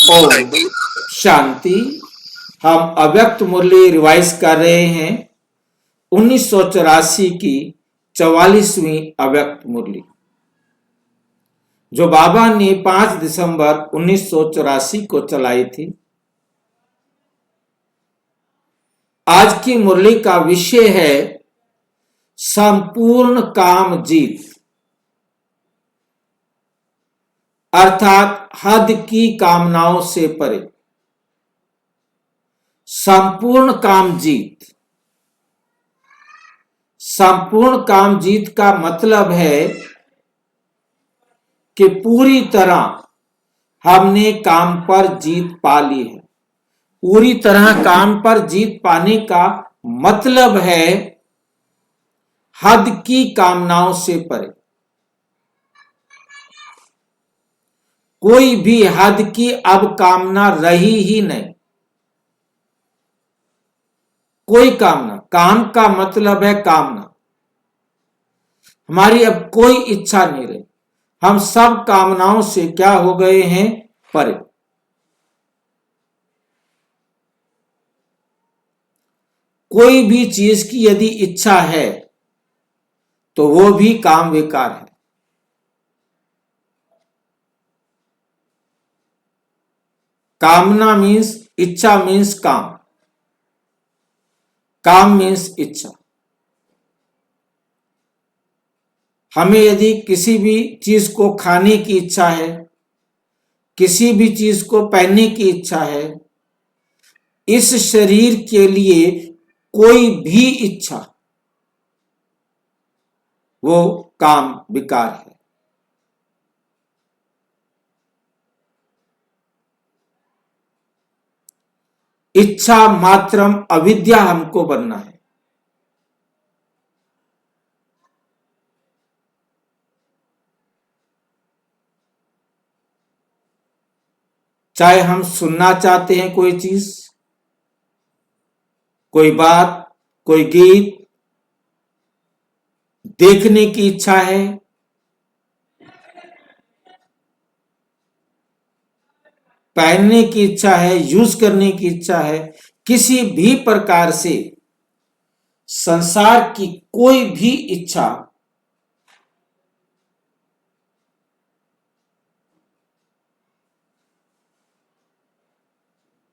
ओम शांति। हम अव्यक्त मुरली रिवाइज कर रहे हैं 1984 की 44वीं अव्यक्त मुरली, जो बाबा ने 5 दिसंबर 1984 को चलाई थी। आज की मुरली का विषय है संपूर्ण काम जीत, अर्थात हद की कामनाओं से परे। संपूर्ण काम जीत। संपूर्ण काम जीत का मतलब है कि पूरी तरह हमने काम पर जीत पा ली है। पूरी तरह काम पर जीत पाने का मतलब है हद की कामनाओं से परे। कोई भी हद की अब कामना रही ही नहीं। कोई कामना, काम का मतलब है कामना। हमारी अब कोई इच्छा नहीं रही। हम सब कामनाओं से क्या हो गए हैं? परे। कोई भी चीज की यदि इच्छा है तो वो भी काम विकार है। कामना मीन्स, इच्छा मीन्स काम, काम मीन्स इच्छा। हमें यदि किसी भी चीज को खाने की इच्छा है, किसी भी चीज को पहनने की इच्छा है, इस शरीर के लिए कोई भी इच्छा, वो काम विकार है। इच्छा मात्रम अविद्या हमको बनना है। चाहे हम सुनना चाहते हैं कोई चीज, कोई बात, कोई गीत, देखने की इच्छा है, पहनने की इच्छा है, यूज करने की इच्छा है, किसी भी प्रकार से संसार की कोई भी इच्छा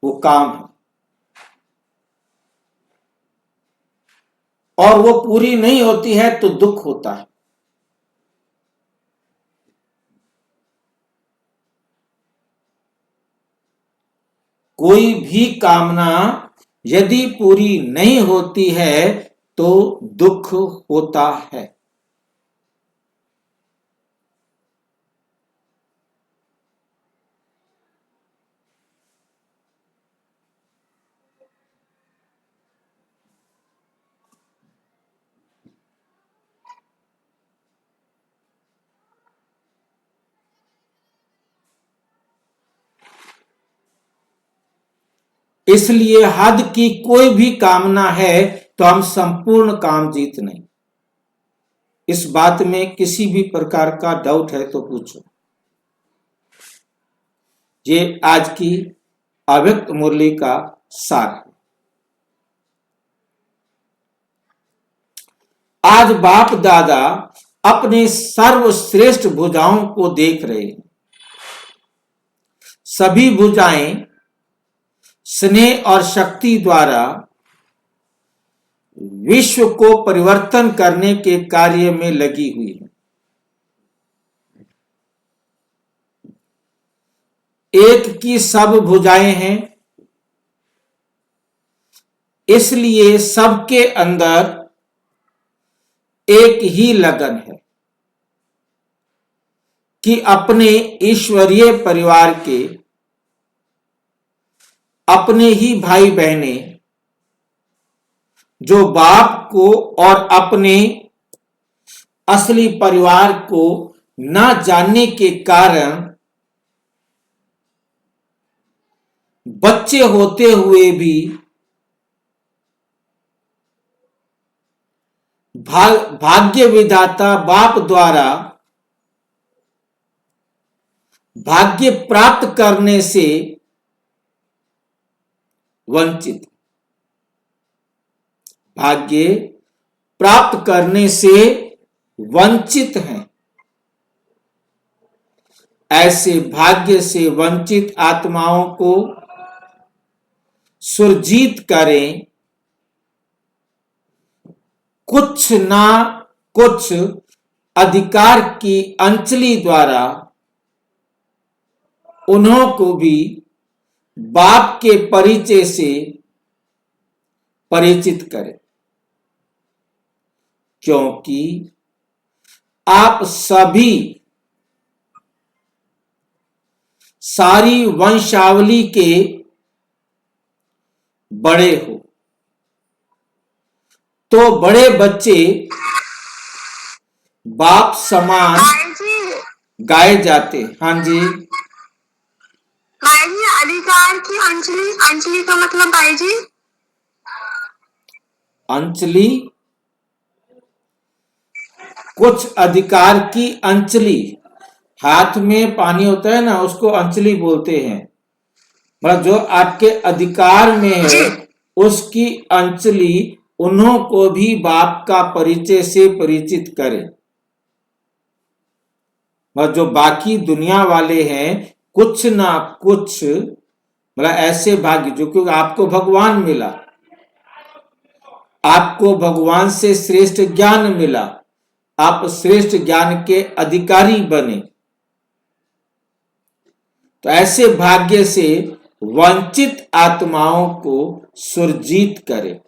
वो काम है। और वो पूरी नहीं होती है तो दुख होता है। कोई भी कामना यदि पूरी नहीं होती है तो दुख होता है। इसलिए हद की कोई भी कामना है तो हम संपूर्ण काम जीत नहीं। इस बात में किसी भी प्रकार का डाउट है तो पूछो। ये आज की अव्यक्त मुरली का सार है। आज बाप दादा अपने सर्वश्रेष्ठ भुजाओं को देख रहे हैं। सभी भुजाएं स्नेह और शक्ति द्वारा विश्व को परिवर्तन करने के कार्य में लगी हुई है। एक की सब भुजाएं हैं, इसलिए सबके अंदर एक ही लगन है कि अपने ईश्वरीय परिवार के अपने ही भाई बहने जो बाप को और अपने असली परिवार को न जानने के कारण बच्चे होते हुए भी भाग्य विधाता बाप द्वारा भाग्य प्राप्त करने से वंचित, भाग्य प्राप्त करने से वंचित हैं। ऐसे भाग्य से वंचित आत्माओं को सुरजीत करें। कुछ ना कुछ अधिकार की अंजलि द्वारा उन्हों को भी बाप के परिचय से परिचित करें, क्योंकि आप सभी सारी वंशावली के बड़े हो। तो बड़े बच्चे बाप समान गाए जाते। हाँ जी भाई जी, अधिकार की अंजलि, अंजलि का मतलब भाई जी? अंजलि, कुछ अधिकार की अंजलि, हाथ में पानी होता है ना, उसको अंजलि बोलते हैं। मतलब जो आपके अधिकार में है उसकी अंजलि उन्हों को भी बाप का परिचय से परिचित करें। और जो बाकी दुनिया वाले हैं, कुछ ना कुछ मतलब ऐसे भाग्य, जो कि आपको भगवान मिला, आपको भगवान से श्रेष्ठ ज्ञान मिला, आप श्रेष्ठ ज्ञान के अधिकारी बने, तो ऐसे भाग्य से वंचित आत्माओं को सुरजीत करें।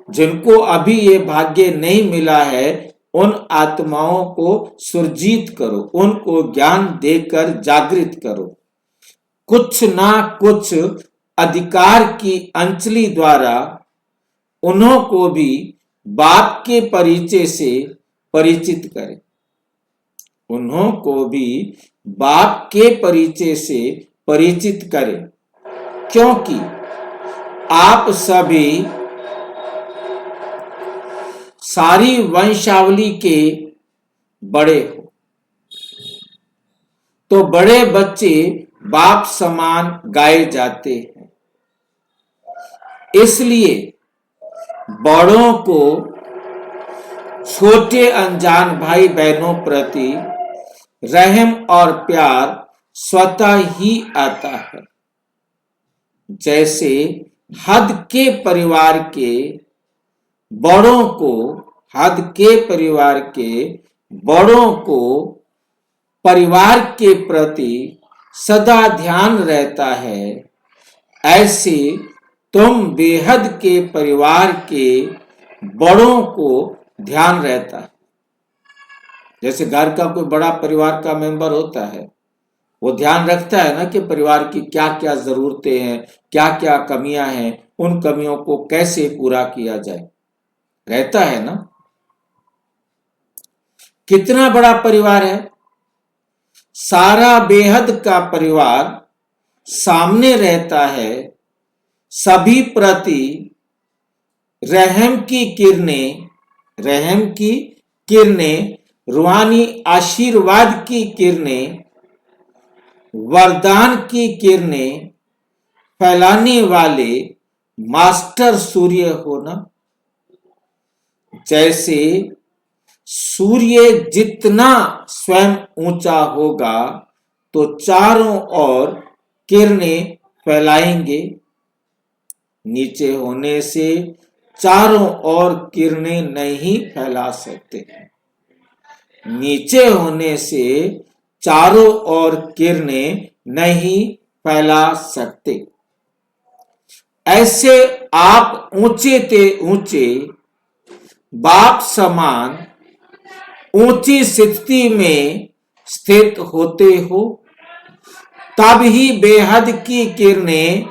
जिनको अभी ये भाग्य नहीं मिला है, उन आत्माओं को सुरजीत करो, उनको ज्ञान देकर जागृत करो। कुछ ना कुछ अधिकार की अंजलि द्वारा उन्हों को भी बाप के परिचय से परिचित करें। उन्हों को भी बाप के परिचय से परिचित करें, क्योंकि आप सभी सारी वंशावली के बड़े हो। तो बड़े बच्चे बाप समान गाए जाते हैं। इसलिए बड़ों को छोटे अनजान भाई बहनों प्रति रहम और प्यार स्वतः ही आता है। जैसे हद के परिवार के बड़ों को, हद के परिवार के बड़ों को परिवार के प्रति सदा ध्यान रहता है, ऐसे तुम बेहद के परिवार के बड़ों को ध्यान रहता है। जैसे घर का कोई बड़ा परिवार का मेंबर होता है, वो ध्यान रखता है ना कि परिवार की क्या क्या जरूरतें हैं, क्या क्या कमियां हैं, उन कमियों को कैसे पूरा किया जाए, रहता है ना। कितना बड़ा परिवार है, सारा बेहद का परिवार सामने रहता है, सभी प्रति रहम की किरणें, रहम की किरणें, रूहानी आशीर्वाद की किरणें, वरदान की किरणें फैलाने वाले मास्टर सूर्य होना। जैसे सूर्य जितना स्वयं ऊंचा होगा तो चारों ओर किरणें फैलाएंगे, नीचे होने से चारों ओर किरणें नहीं फैला सकते। नीचे होने से चारों ओर किरणें नहीं फैला सकते। ऐसे आप ऊंचे ते ऊंचे बाप समान ऊंची स्थिति में स्थित होते हो, तब ही बेहद की किरणें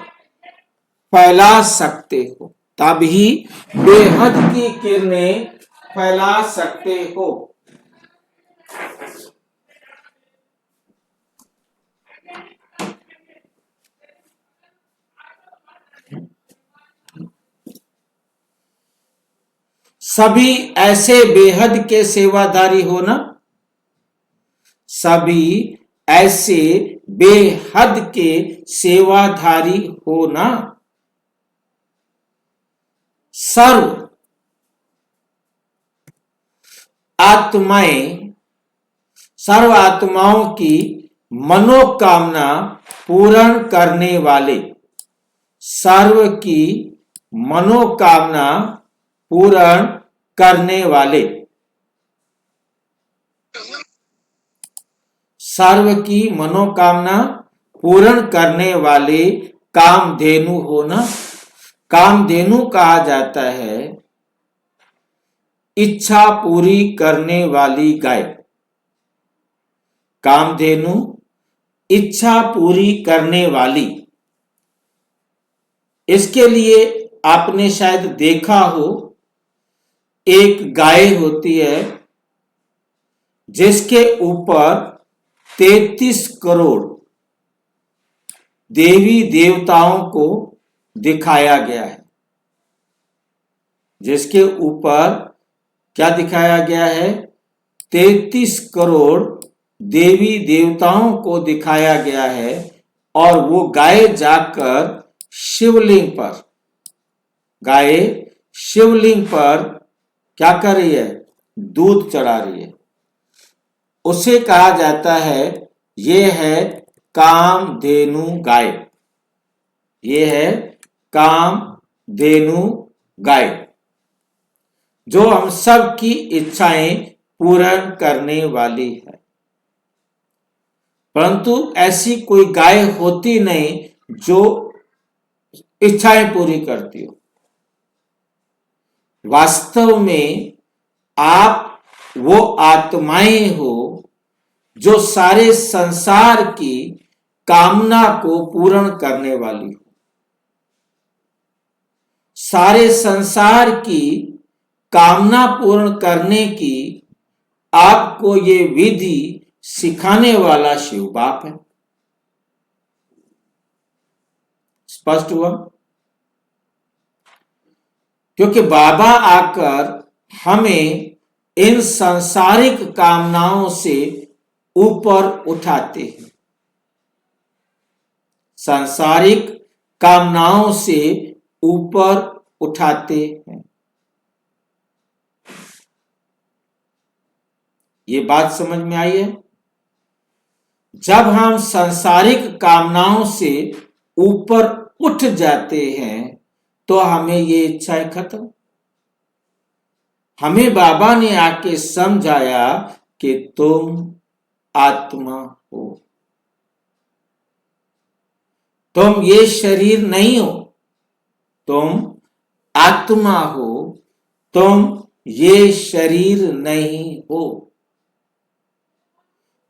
फैला सकते हो, तब ही बेहद की किरणें फैला सकते हो। सभी ऐसे बेहद के सेवादारी हो ना, सभी ऐसे बेहद के सेवाधारी हो ना। सर्व आत्माओं की मनोकामना पूर्ण करने वाले, सर्व की मनोकामना पूर्ण करने वाले, सर्व की मनोकामना पूर्ण करने वाले कामधेनु होना। कामधेनु कहा जाता है इच्छा पूरी करने वाली गाय। कामधेनु इच्छा पूरी करने वाली। इसके लिए आपने शायद देखा हो, एक गाय होती है जिसके ऊपर 33 करोड़ देवी देवताओं को दिखाया गया है। जिसके ऊपर क्या दिखाया गया है? 33 करोड़ देवी देवताओं को दिखाया गया है। और वो गाय जाकर शिवलिंग पर, गाय शिवलिंग पर क्या कर रही है? दूध चढ़ा रही है। उसे कहा जाता है, ये है कामधेनु गाय। ये है कामधेनु गाय, जो हम सब की इच्छाएं पूर्ण करने वाली है। परंतु ऐसी कोई गाय होती नहीं जो इच्छाएं पूरी करती हो। वास्तव में आप वो आत्माएं हो जो सारे संसार की कामना को पूर्ण करने वाली हो। सारे संसार की कामना पूर्ण करने की आपको ये विधि सिखाने वाला शिव बाप है। स्पष्ट हुआ? क्योंकि बाबा आकर हमें इन सांसारिक कामनाओं से ऊपर उठाते हैं। सांसारिक कामनाओं से ऊपर उठाते हैं। ये बात समझ में आई है? जब हम सांसारिक कामनाओं से ऊपर उठ जाते हैं तो हमें ये इच्छाएं खत्म। हमें बाबा ने आके समझाया कि तुम आत्मा हो, तुम ये शरीर नहीं हो, तुम आत्मा हो, तुम ये शरीर नहीं हो।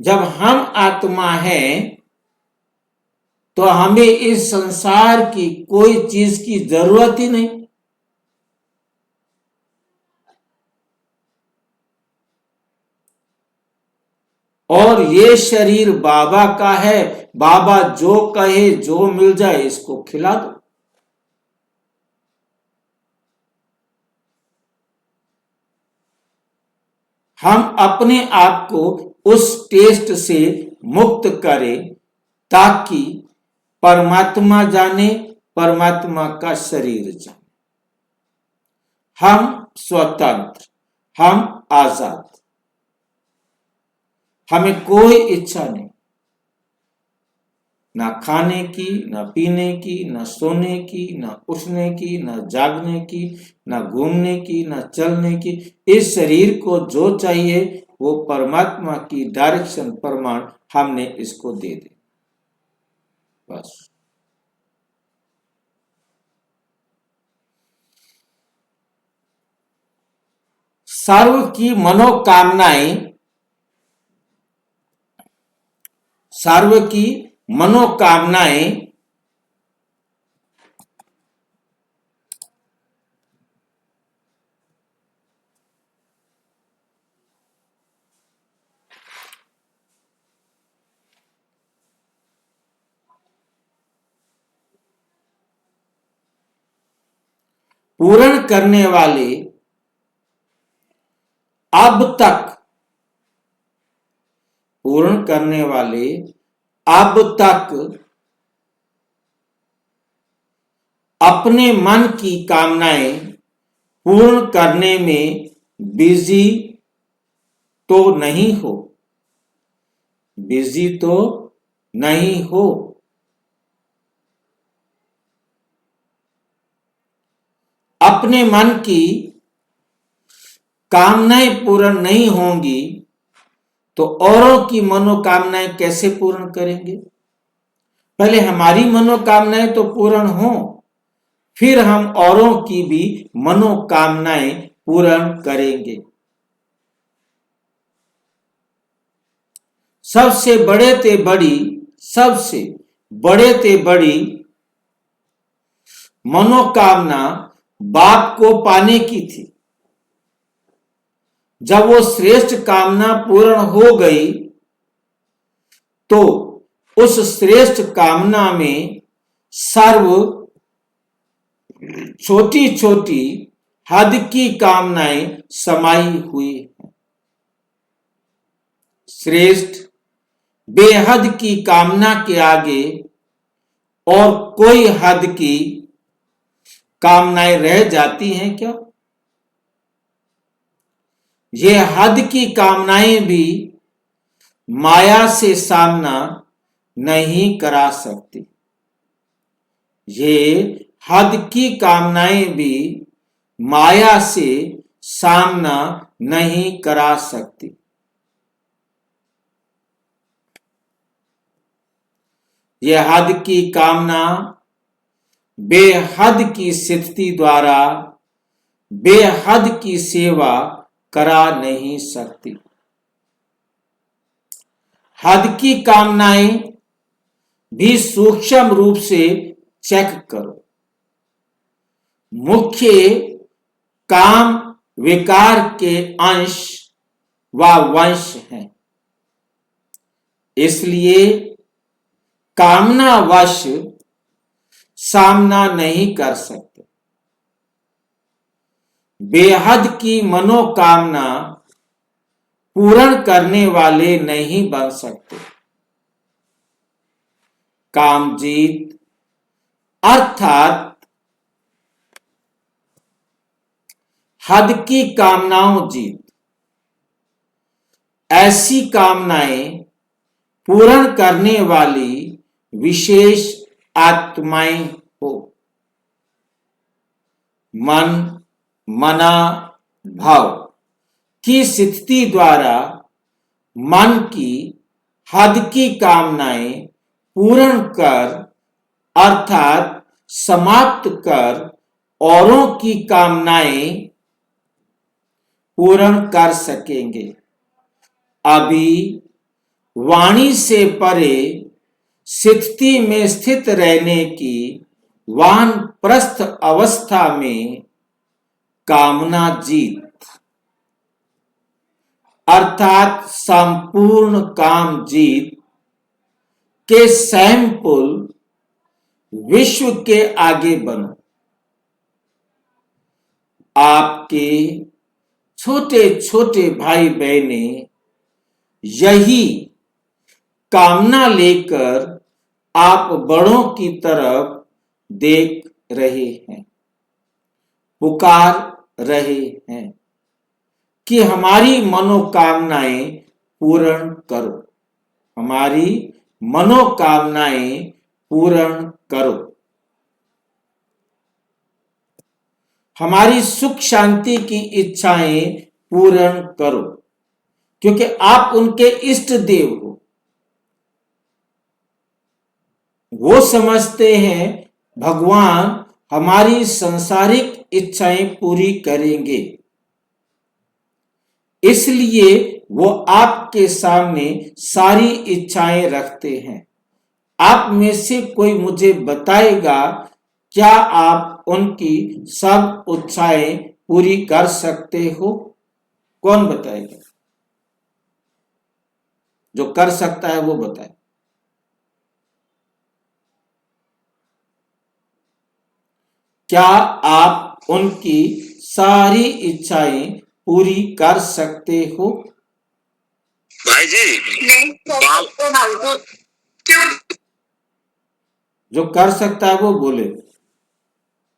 जब हम आत्मा हैं तो हमें इस संसार की कोई चीज की जरूरत ही नहीं। और ये शरीर बाबा का है। बाबा जो कहे, जो मिल जाए इसको खिला दो। हम अपने आप को उस टेस्ट से मुक्त करें ताकि परमात्मा जाने, परमात्मा का शरीर जाने। हम स्वतंत्र, हम आजाद। हमें कोई इच्छा नहीं, ना खाने की, ना पीने की, ना सोने की, ना उठने की, ना जागने की, ना घूमने की, ना चलने की। इस शरीर को जो चाहिए वो परमात्मा की डायरेक्शन प्रमाण हमने इसको दे दी, बस। सर्व की मनोकामनाएं, सर्व की मनोकामनाएं पूर्ण करने वाले अब तक, पूर्ण करने वाले अब तक अपने मन की कामनाएं पूर्ण करने में बिजी तो नहीं हो, बिजी तो नहीं हो। अपने मन की कामनाएं पूर्ण नहीं होंगी तो औरों की मनोकामनाएं कैसे पूर्ण करेंगे? पहले हमारी मनोकामनाएं तो पूर्ण हो, फिर हम औरों की भी मनोकामनाएं पूर्ण करेंगे। सबसे बड़े ते बड़ी मनोकामना बाप को पाने की थी। जब वो श्रेष्ठ कामना पूर्ण हो गई तो उस श्रेष्ठ कामना में सर्व छोटी छोटी हद की कामनाएं समाई हुई हैं। श्रेष्ठ बेहद की कामना के आगे और कोई हद की कामनाएं रह जाती हैं क्या? ये हद की कामनाएं भी माया से सामना नहीं करा सकती। ये हद की कामनाएं भी माया से सामना नहीं करा सकती। ये हद की कामना बेहद की स्थिति द्वारा बेहद की सेवा करा नहीं सकती। हद की कामनाएं भी सूक्ष्म रूप से चेक करो, मुख्य काम विकार के अंश व वंश हैं। इसलिए कामनावश सामना नहीं कर सकते। बेहद की मनोकामना पूर्ण करने वाले नहीं बन सकते। कामजीत अर्थात हद की कामनाओं जीत। ऐसी कामनाएं पूर्ण करने वाली विशेष आत्माएं हो। मन मना भाव की स्थिति द्वारा मन की हद की कामनाएं पूर्ण कर अर्थात समाप्त कर औरों की कामनाएं पूर्ण कर सकेंगे। अभी वाणी से परे स्थिति में स्थित रहने की वानप्रस्थ अवस्था में कामना जीत अर्थात संपूर्ण काम जीत के सैंपल विश्व के आगे बनो। आपके छोटे छोटे भाई बहने यही कामना लेकर आप बड़ों की तरफ देख रहे हैं, पुकार रहे हैं कि हमारी मनोकामनाएं पूर्ण करो, हमारी मनोकामनाएं पूर्ण करो, हमारी सुख शांति की इच्छाएं पूर्ण करो, क्योंकि आप उनके इष्ट देव हो। वो समझते हैं भगवान हमारी सांसारिक इच्छाएं पूरी करेंगे, इसलिए वो आपके सामने सारी इच्छाएं रखते हैं। आप में से कोई मुझे बताएगा क्या आप उनकी सब इच्छाएं पूरी कर सकते हो? कौन बताएगा? जो कर सकता है वो बताए। क्या आप उनकी सारी इच्छाएं पूरी कर सकते हो? भाई जी नहीं क्या? जो कर सकता है वो बोले।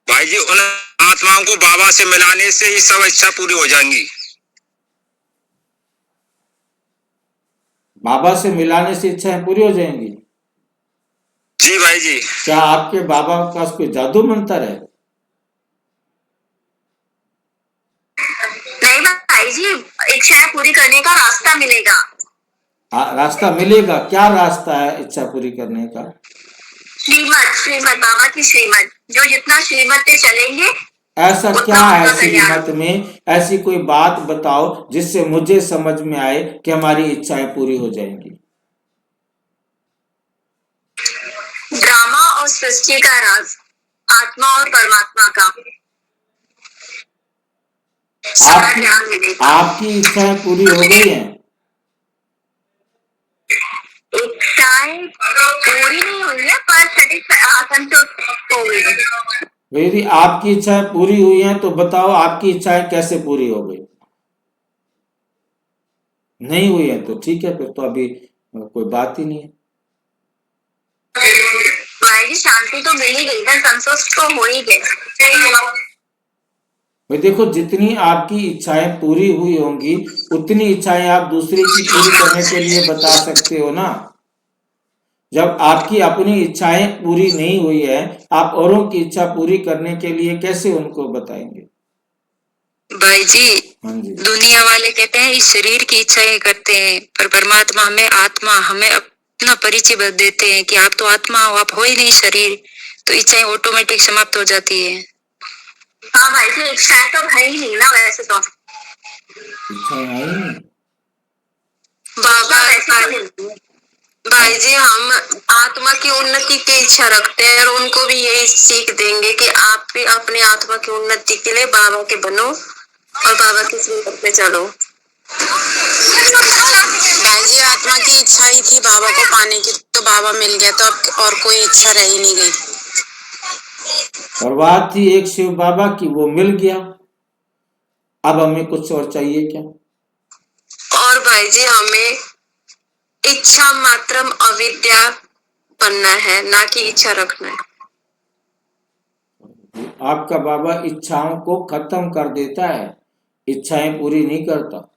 भाई जी उन्हें आत्माओं को बाबा से मिलाने से ही सब इच्छा पूरी हो जाएंगी। बाबा से मिलाने से इच्छाएं पूरी हो जाएंगी। जी भाई जी। क्या आपके बाबा के पास कोई जादू मंत्र है? नहीं भाई जी, इच्छाएं पूरी करने का रास्ता मिलेगा। रास्ता मिलेगा? क्या रास्ता है इच्छा पूरी करने का? श्रीमत, श्रीमत बाबा की श्रीमत, जो जितना श्रीमत पे चलेंगे ऐसा क्या उतना है उनका कल्याण। श्रीमत में? ऐसी कोई बात बताओ जिससे मुझे समझ में आए कि हमारी इच्छाएं पूरी हो जाएंगी। ड्रामा और सृष्टि का राज, आत्मा और परमात्मा का सारा ज्ञान मिलेगा। आपकी इच्छाएं पूरी हो गई हैं? इच्छाएं पूरी नहीं हुई है पर संतुष्ट हो गई है। यदि आपकी इच्छाएं पूरी हुई हैं तो बताओ आपकी इच्छाएं कैसे पूरी हो गई? नहीं हुई है तो ठीक है, फिर तो अभी कोई बात ही नहीं है। भाई जी शांति तो मिल ही गई ना, संतुष्ट तो हो ही गए। भाई देखो, जितनी आपकी इच्छाएं पूरी हुई होंगी उतनी इच्छाएं आप दूसरे की पूरी करने के लिए बता सकते हो ना। जब आपकी अपनी इच्छाएं पूरी नहीं हुई है, आप औरों की इच्छा पूरी करने के लिए कैसे उनको बताएंगे? भाई जी, हाँ जी। दुनिया वाले कहते हैं इस शरीर की इच्छाएं करते हैं, पर परमात्मा हमें आत्मा हमें अपना परिचय देते हैं कि आप तो आत्मा हो, आप हो ही नहीं शरीर, तो इच्छाएं ऑटोमेटिक समाप्त हो जाती है। हाँ भाई जी, इच्छाएं तो है ही नहीं ना वैसे तो। इच्छाएं आई नहीं। बाबा वैसे भाई जी, हम आत्मा की उन्नति की इच्छा रखते हैं और उनको भी यही सीख देंगे कि आप भी अपने आत्मा की उन्नति के लिए बाबा के बनो और बाबा की सुन्नत पे चलो। भाई जी, आत्मा की इच्छा ही थी बाबा को पाने की, तो बाबा मिल गया, तो अब और कोई इच्छा रह ही नहीं गई। और बात थी एक शिव बाबा की, वो मिल गया, अब हमें कुछ और चाहिए क्या? और भाई जी, हमें इच्छा मात्रम अविद्या बनना है, ना कि इच्छा रखना है। आपका बाबा इच्छाओं को खत्म कर देता है, इच्छाएं पूरी नहीं करता,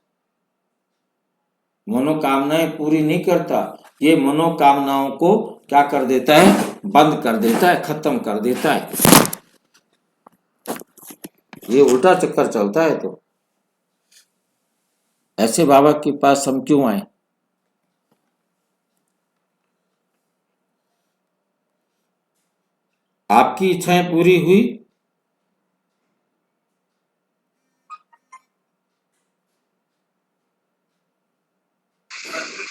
मनोकामनाएं पूरी नहीं करता। ये मनोकामनाओं को क्या कर देता है? बंद कर देता है, खत्म कर देता है। ये उल्टा चक्कर चलता है। तो ऐसे बाबा के पास हम क्यों आए? आपकी इच्छाएं पूरी हुई?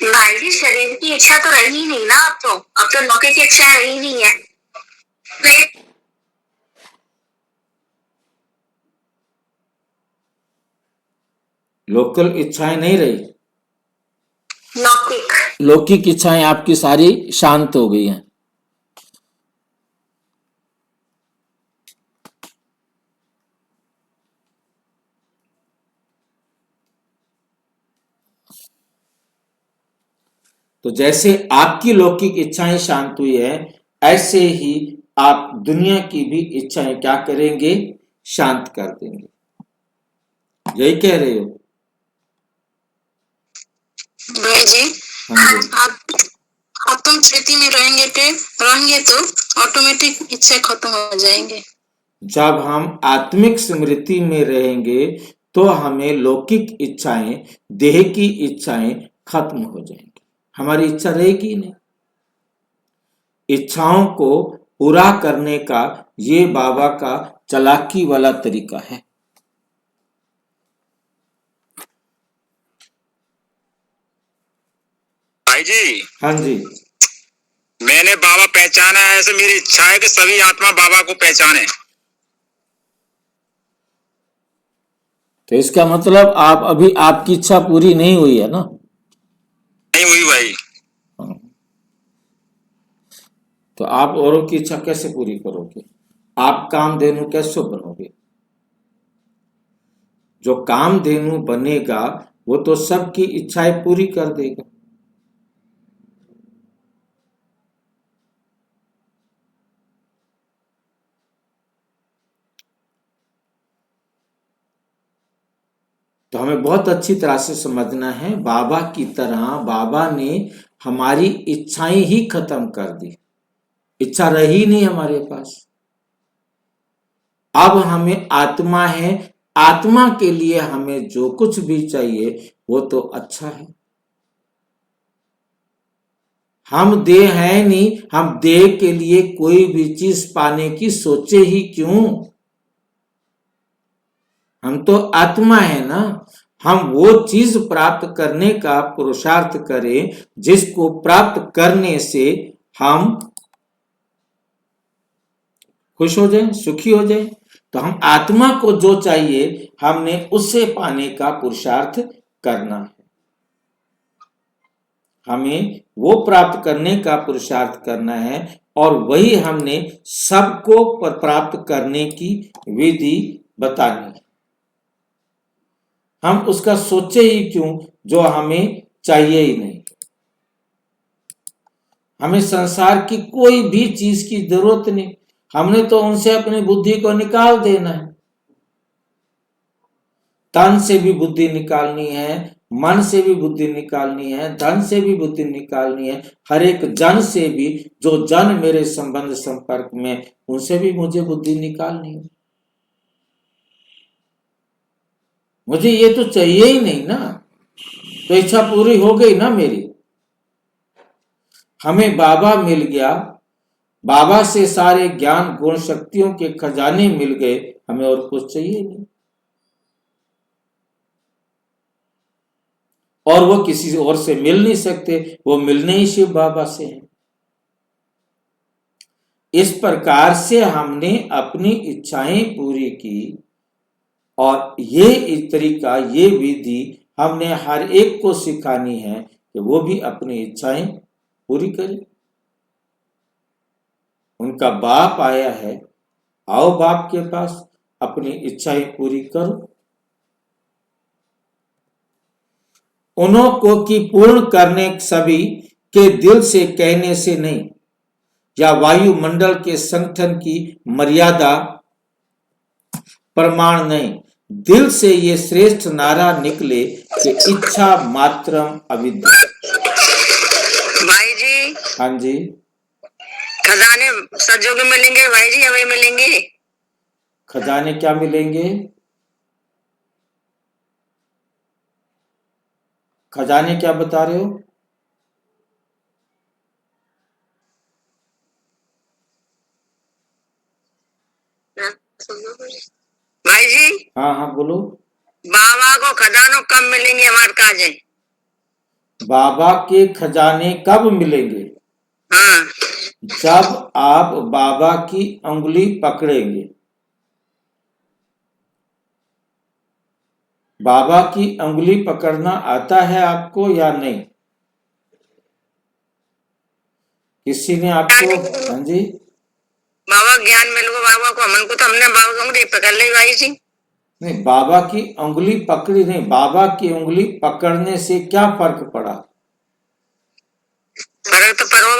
भाई जी शरीर की इच्छा तो रही नहीं ना, अब तो लौकिक इच्छा रही नहीं है। लोकल इच्छाएं नहीं रही, लौकिक। लौकिक इच्छाएं आपकी सारी शांत हो गई हैं। तो जैसे आपकी लौकिक इच्छाएं शांत हुई है, ऐसे ही आप दुनिया की भी इच्छाएं क्या करेंगे? शांत कर देंगे। यही कह रहे हो? भाई जी, हाँ जी। आप तुम स्थिति में रहेंगे तो ऑटोमेटिक इच्छा खत्म हो जाएंगे। जब हम आत्मिक स्मृति में रहेंगे तो हमें लौकिक इच्छाएं, देह की इच्छाएं खत्म हो जाएंगी, हमारी इच्छा रहेगी ही नहीं। इच्छाओं को पूरा करने का ये बाबा का चालाकी वाला तरीका है। भाई जी। हाँ जी। मैंने बाबा पहचाना है, ऐसे मेरी इच्छा है कि सभी आत्मा बाबा को पहचाने। तो इसका मतलब आप अभी आपकी इच्छा पूरी नहीं हुई है ना? नहीं हुई भाई। तो आप औरों की इच्छा कैसे पूरी करोगे? आप कामधेनु कैसे बनोगे? जो कामधेनु बनेगा वो तो सबकी इच्छाएं पूरी कर देगा। तो हमें बहुत अच्छी तरह से समझना है, बाबा की तरह बाबा ने हमारी इच्छाएं ही खत्म कर दी, इच्छा रही नहीं हमारे पास। अब हमें आत्मा है, आत्मा के लिए हमें जो कुछ भी चाहिए वो तो अच्छा है। हम देह है नहीं, हम देह के लिए कोई भी चीज पाने की सोचे ही क्यों? हम तो आत्मा है ना। हम वो चीज प्राप्त करने का पुरुषार्थ करें जिसको प्राप्त करने से हम खुश हो जाएं, सुखी हो जाएं। तो हम आत्मा को जो चाहिए हमने उसे पाने का पुरुषार्थ करना है। हमें वो प्राप्त करने का पुरुषार्थ करना है और वही हमने सबको प्राप्त करने की विधि बतानी है। हम उसका सोचे ही क्यों जो हमें चाहिए ही नहीं। हमें संसार की कोई भी चीज की जरूरत नहीं, हमने तो उनसे अपनी बुद्धि को निकाल देना है। तन से भी बुद्धि निकालनी है, मन से भी बुद्धि निकालनी है, धन से भी बुद्धि निकालनी है, हर एक जन से भी, जो जन मेरे संबंध संपर्क में, उनसे भी मुझे बुद्धि निकालनी है। मुझे ये तो चाहिए ही नहीं ना, तो इच्छा पूरी हो गई ना मेरी। हमें बाबा मिल गया, बाबा से सारे ज्ञान गुण शक्तियों के खजाने मिल गए, हमें और कुछ चाहिए नहीं। और वो किसी और से मिल नहीं सकते, वो मिलने ही शिव बाबा से हैं। इस प्रकार से हमने अपनी इच्छाएं पूरी की और ये तरीका, ये विधि हमने हर एक को सिखानी है कि वो भी अपनी इच्छाएं पूरी करे। उनका बाप आया है, आओ बाप के पास, अपनी इच्छाएं पूरी करो। उन्हों को कि पूर्ण करने सभी के दिल से कहने से नहीं, या वायुमंडल के संगठन की मर्यादा प्रमाण नहीं, दिल से ये श्रेष्ठ नारा निकले कि इच्छा मात्रम अविद्या। भाई जी, हाँ जी, खजाने सजोगे मिलेंगे भाई जी, हमें मिलेंगे। खजाने क्या मिलेंगे? खजाने क्या बता रहे हो? भाई जी, हाँ हाँ बोलो। बाबा को खजानों कब मिलेंगे हमारे काजे? बाबा के खजाने कब मिलेंगे? हाँ, जब आप बाबा की उंगली पकड़ेंगे। बाबा की उंगली पकड़ना आता है आपको या नहीं? किसी ने आपको? हाँ जी, बाबा ज्ञान मिल गो बाबा को, हमन को तो हमने बाबा की उंगली पकड़ ली भाई जी। नहीं, बाबा की उंगली पकड़ी नहीं, बाबा की उंगली पकड़ने से क्या फर्क पड़ा? फर्क तो पड़ो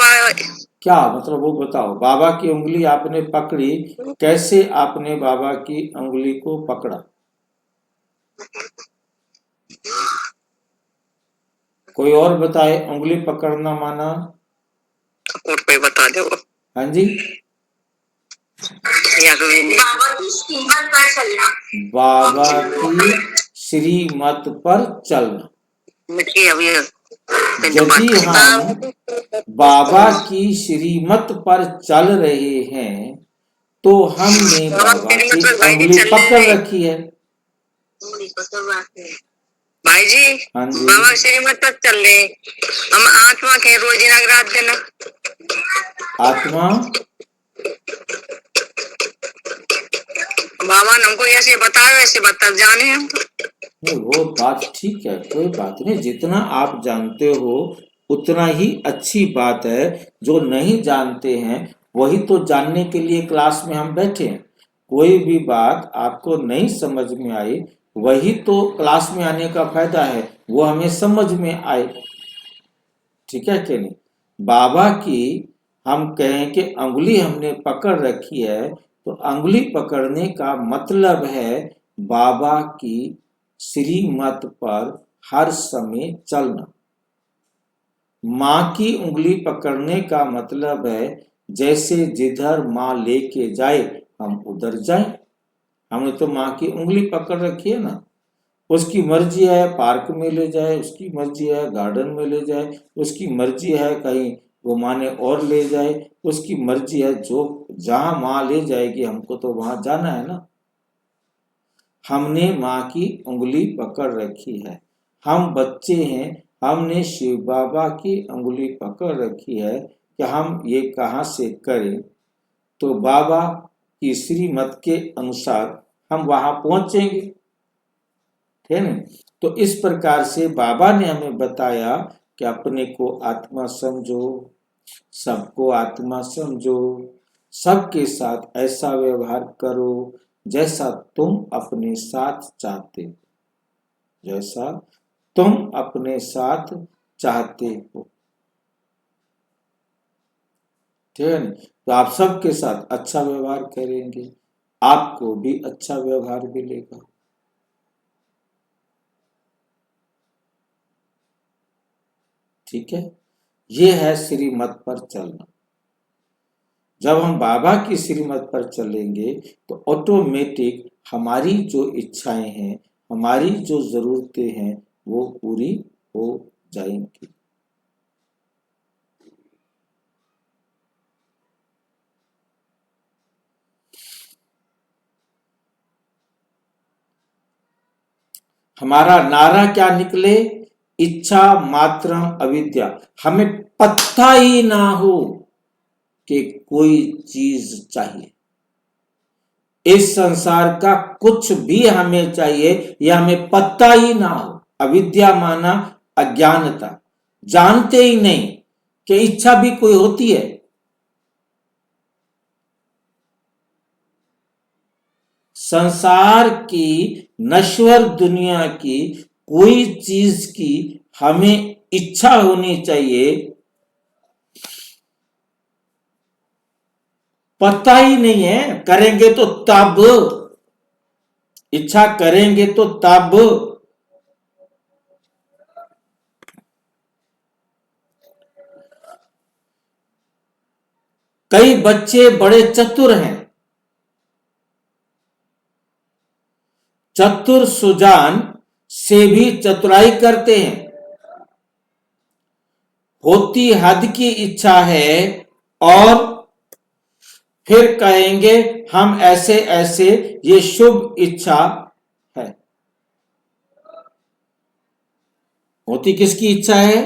क्या मतलब वो बताओ। बाबा की उंगली आपने पकड़ी, कैसे आपने बाबा की उंगली को पकड़ा? कोई और बताए। उंगली पकड़ना माना? और कोई बता दो। हाँ जी, बाबा की श्रीमत पर चलना। बाबा की श्रीमत पर चलना। यदि हम बाबा की श्रीमत पर चल रहे हैं तो हमने बाबा की उंगली पकड़ रखी है। भाई जी, हाँ जी, बाबा श्रीमत पर चल रहे, हम आत्मा के रोज नगरात देना। आत्मा बाबा ने हमको ऐसे बताया, ऐसे बता जाने हम तो। नहीं, वो बात ठीक है, कोई बात नहीं। जितना आप जानते हो उतना ही अच्छी बात है। जो नहीं जानते हैं वही तो जानने के लिए क्लास में हम बैठे हैं। कोई भी बात आपको नहीं समझ में आई, वही तो क्लास में आने का फायदा है, वो हमें समझ में आए। ठीक है कि नहीं? बाबा की हम कहें कि अंगुली हमने पकड़ रखी है, तो अंगुली पकड़ने का मतलब है बाबा की श्रीमत पर हर समय चलना। माँ की उंगली पकड़ने का मतलब है जैसे जिधर माँ लेके जाए हम उधर जाएं। हमने तो माँ की उंगली पकड़ रखी है ना, उसकी मर्जी है पार्क में ले जाए, उसकी मर्जी है गार्डन में ले जाए, उसकी मर्जी है कहीं घुमाने और ले जाए, उसकी मर्जी है, जो जहां माँ ले जाएगी हमको तो वहां जाना है ना। हमने माँ की उंगली पकड़ रखी है, हम बच्चे हैं, हमने शिव बाबा की उंगली पकड़ रखी है कि हम ये कहाँ से करें, तो बाबा की श्रीमत के अनुसार हम वहां पहुंचेंगे, ठीक है ना। तो इस प्रकार से बाबा ने हमें बताया कि अपने को आत्मा समझो, सबको आत्मा समझो, सबके साथ ऐसा व्यवहार करो जैसा तुम अपने साथ चाहते हो, जैसा तुम अपने साथ चाहते हो, ठीक है। तो आप सबके साथ अच्छा व्यवहार करेंगे, आपको भी अच्छा व्यवहार मिलेगा। ठीक है, ये है श्रीमत पर चलना। जब हम बाबा की श्रीमत पर चलेंगे तो ऑटोमेटिक हमारी जो इच्छाएं हैं, हमारी जो जरूरतें हैं वो पूरी हो जाएंगी। हमारा नारा क्या निकले? इच्छा मात्रम अविद्या। हमें पता ही ना हो कि कोई चीज चाहिए, इस संसार का कुछ भी हमें चाहिए यह हमें पता ही ना हो। अविद्या माना अज्ञानता, जानते ही नहीं कि इच्छा भी कोई होती है। संसार की नश्वर दुनिया की कोई चीज की हमें इच्छा होनी चाहिए, पता ही नहीं है। करेंगे तो तब, इच्छा करेंगे तो तब। कई बच्चे बड़े चतुर हैं, चतुर सुजान से भी चतुराई करते हैं। होती हद की इच्छा है और फिर कहेंगे हम ऐसे ऐसे, ये शुभ इच्छा है। होती किसकी इच्छा है?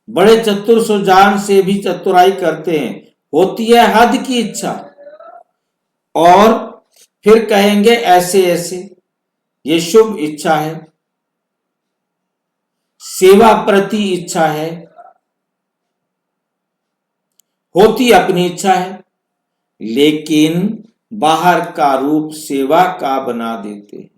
बड़े चतुर सुजान से भी चतुराई करते हैं। होती है हद की इच्छा और फिर कहेंगे ऐसे ऐसे, ये शुभ इच्छा है, सेवा प्रति इच्छा है। होती अपनी इच्छा है लेकिन बाहर का रूप सेवा का बना देते हैं।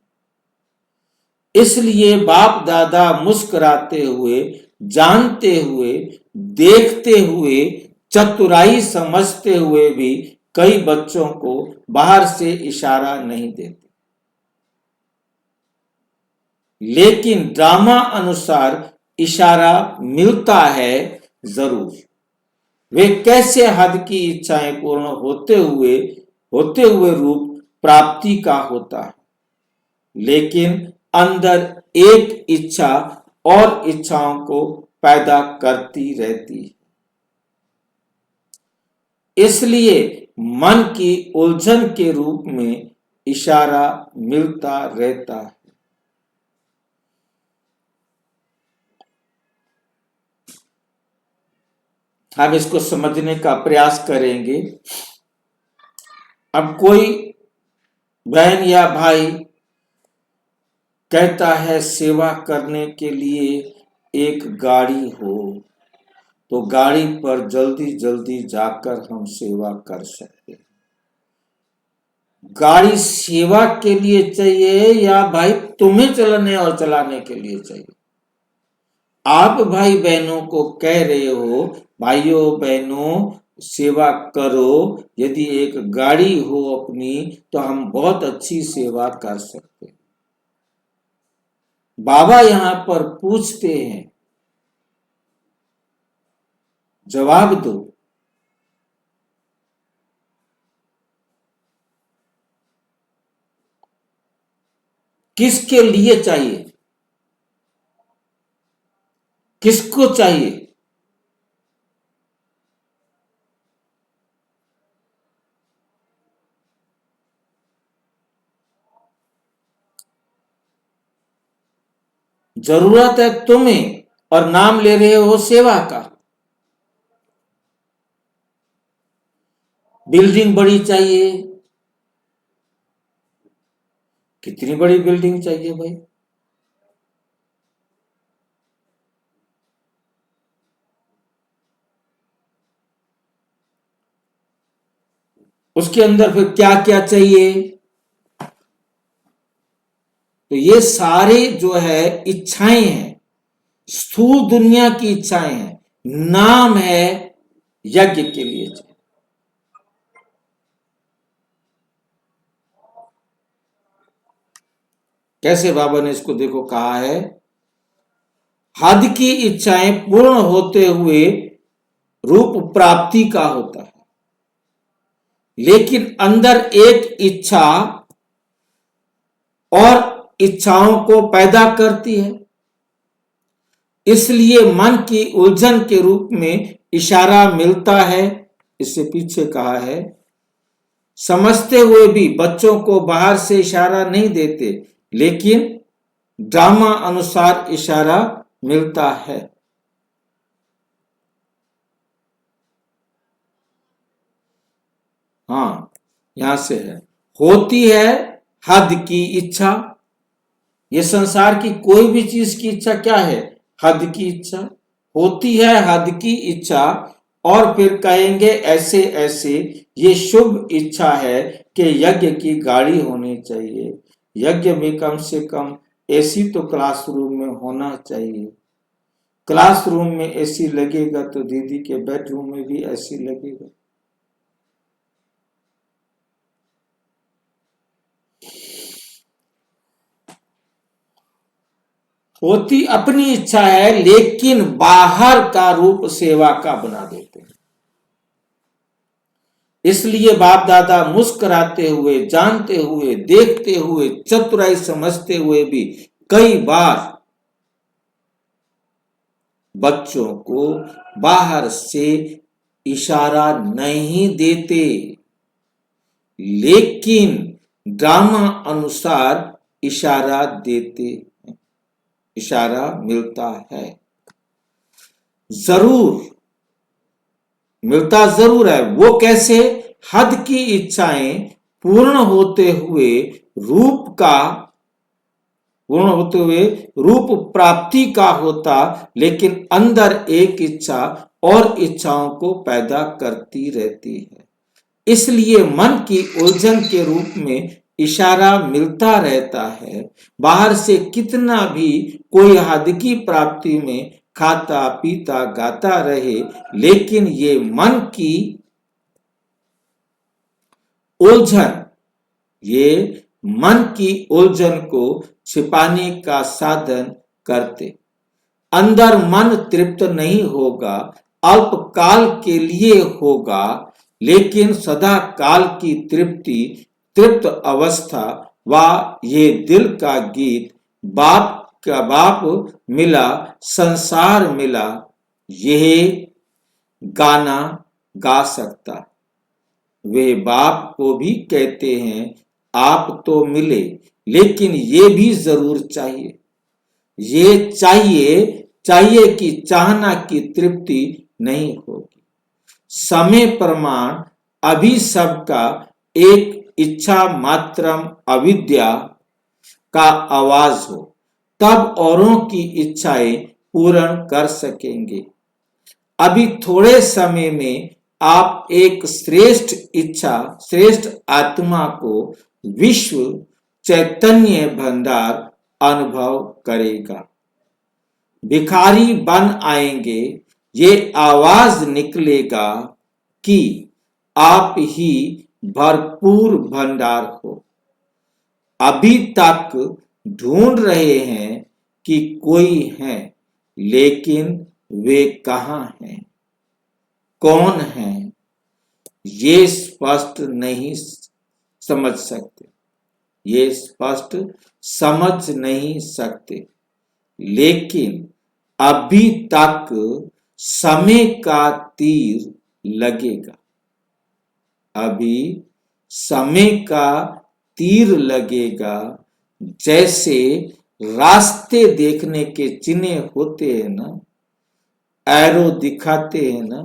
इसलिए बाप दादा मुस्कुराते हुए, जानते हुए, देखते हुए, चतुराई समझते हुए भी कई बच्चों को बाहर से इशारा नहीं देते, लेकिन ड्रामा अनुसार इशारा मिलता है जरूर। वे कैसे हद की इच्छाएं पूर्ण होते हुए रूप प्राप्ति का होता है, लेकिन अंदर एक इच्छा और इच्छाओं को पैदा करती रहती है। इसलिए मन की उलझन के रूप में इशारा मिलता रहता है। हम इसको समझने का प्रयास करेंगे। अब कोई बहन या भाई कहता है सेवा करने के लिए एक गाड़ी हो तो गाड़ी पर जल्दी जल्दी जाकर हम सेवा कर सकते हैं। गाड़ी सेवा के लिए चाहिए या भाई तुम्हें चलने और चलाने के लिए चाहिए? आप भाई बहनों को कह रहे हो, भाइयों बहनों सेवा करो। यदि एक गाड़ी हो अपनी तो हम बहुत अच्छी सेवा कर सकते हैं। बाबा यहां पर पूछते हैं, जवाब दो। किसके लिए चाहिए? किसको चाहिए? जरूरत है तुम्हें और नाम ले रहे हो सेवा का। बिल्डिंग बड़ी चाहिए। कितनी बड़ी बिल्डिंग चाहिए भाई? उसके अंदर फिर क्या क्या चाहिए? तो ये सारे जो है इच्छाएं हैं, स्थूल दुनिया की इच्छाएं हैं। नाम है यज्ञ के लिए चाहिए। कैसे बाबा ने इसको देखो कहा है, हद की इच्छाएं पूर्ण होते हुए रूप प्राप्ति का होता है, लेकिन अंदर एक इच्छा और इच्छाओं को पैदा करती है। इसलिए मन की उलझन के रूप में इशारा मिलता है। इससे पीछे कहा है, समझते हुए भी बच्चों को बाहर से इशारा नहीं देते, लेकिन ड्रामा अनुसार इशारा मिलता है। हाँ, यहां से है, होती है हद की इच्छा। ये संसार की कोई भी चीज की इच्छा क्या है? हद की इच्छा। होती है हद की इच्छा, और फिर कहेंगे ऐसे ऐसे ये शुभ इच्छा है कि यज्ञ की गाड़ी होनी चाहिए, यज्ञ में कम से कम एसी तो क्लासरूम में होना चाहिए। क्लासरूम में एसी लगेगा तो दीदी के बेडरूम में भी एसी लगेगा। होती अपनी इच्छा है, लेकिन बाहर का रूप सेवा का बना देते हैं। इसलिए बाप दादा मुस्कुराते हुए, जानते हुए, देखते हुए, चतुराई समझते हुए भी कई बार बच्चों को बाहर से इशारा नहीं देते, लेकिन ड्रामा अनुसार इशारा देते हैं, इशारा मिलता है। जरूर मिलता जरूर है। वो कैसे? हद की इच्छाएं पूर्ण होते हुए रूप प्राप्ति का होता, लेकिन अंदर एक इच्छा और इच्छाओं को पैदा करती रहती है। इसलिए मन की उलझन के रूप में इशारा मिलता रहता है। बाहर से कितना भी कोई हद की प्राप्ति में खाता पीता गाता रहे, लेकिन ये मन की उलझन, ये मन की उलझन को छिपाने का साधन करते। अंदर मन तृप्त नहीं होगा, अल्पकाल के लिए होगा, लेकिन सदा काल की तृप्ति, तृप्त अवस्था व ये दिल का गीत, बाप का बाप मिला, संसार मिला, यह गाना गा सकता। वे बाप को भी कहते हैं, आप तो मिले, लेकिन ये भी जरूर चाहिए। ये चाहिए कि चाहना की तृप्ति नहीं होगी। समय प्रमाण अभी सबका एक इच्छा मात्रम अविद्या का आवाज हो, तब औरों की इच्छाएं पूर्ण कर सकेंगे। अभी थोड़े समय में आप एक श्रेष्ठ इच्छा, श्रेष्ठ आत्मा को विश्व चैतन्य भंडार अनुभव करेगा। भिखारी बन आएंगे, ये आवाज निकलेगा, कि आप ही भरपूर भंडार हो। अभी तक ढूंढ रहे हैं कि कोई है, लेकिन वे कहाँ हैं, कौन हैं, ये स्पष्ट नहीं समझ सकते, ये स्पष्ट समझ नहीं सकते। लेकिन अभी तक समय का तीर लगेगा, अभी समय का तीर लगेगा। जैसे रास्ते देखने के चिन्ह होते हैं ना, एरो दिखाते हैं ना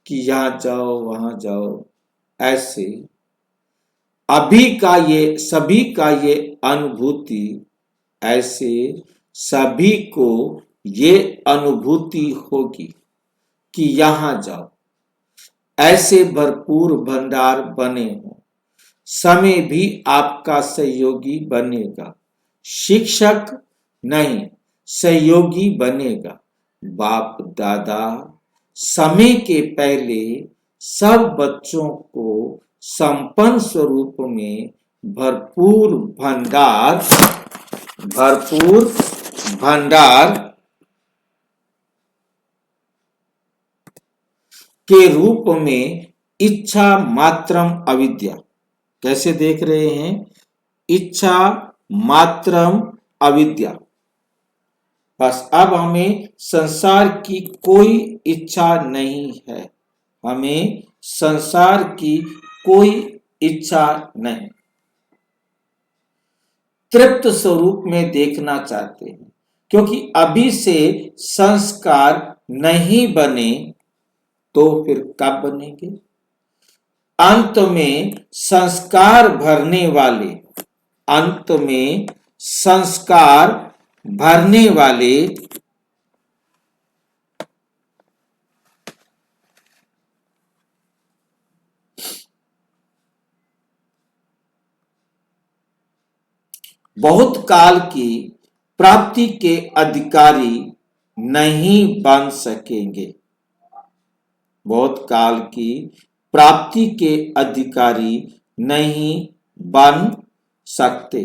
कि यहां जाओ वहां जाओ, ऐसे अभी का ये सभी का ये अनुभूति, ऐसे सभी को ये अनुभूति होगी कि यहां जाओ, ऐसे भरपूर भंडार बने हो। समय भी आपका सहयोगी बनेगा, शिक्षक नहीं सहयोगी बनेगा। बाप दादा समय के पहले सब बच्चों को संपन्न स्वरूप में भरपूर भंडार के रूप में इच्छा मात्रम अविद्या, कैसे देख रहे हैं, इच्छा मात्रम अविद्या। बस अब हमें संसार की कोई इच्छा नहीं है, हमें संसार की कोई इच्छा नहीं, तृप्त स्वरूप में देखना चाहते हैं। क्योंकि अभी से संस्कार नहीं बने तो फिर कब बनेंगे? अंत में संस्कार भरने वाले, अंत में संस्कार भरने वाले बहुत काल की प्राप्ति के अधिकारी नहीं बन सकेंगे, बहुत काल की प्राप्ति के अधिकारी नहीं बन सकते।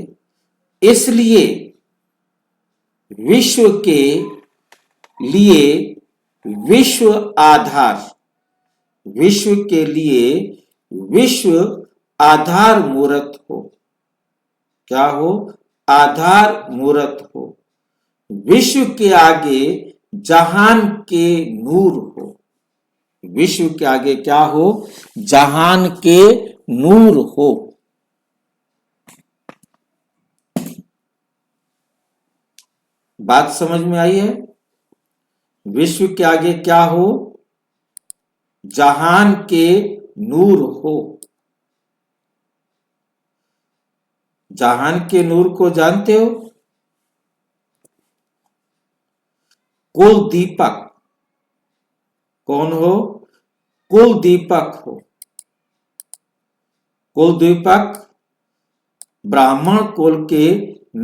इसलिए विश्व के लिए विश्व आधार, विश्व के लिए विश्व आधार मूर्त हो। क्या हो? आधार मूर्त हो। विश्व के आगे जहान के नूर हो, विश्व के आगे क्या हो? जहान के नूर हो। बात समझ में आई है? विश्व के आगे क्या हो? जहान के नूर हो। जहान के नूर को जानते हो? कुल दीपक कौन हो? कुल दीपक हो। कुल दीपक ब्राह्मण कुल के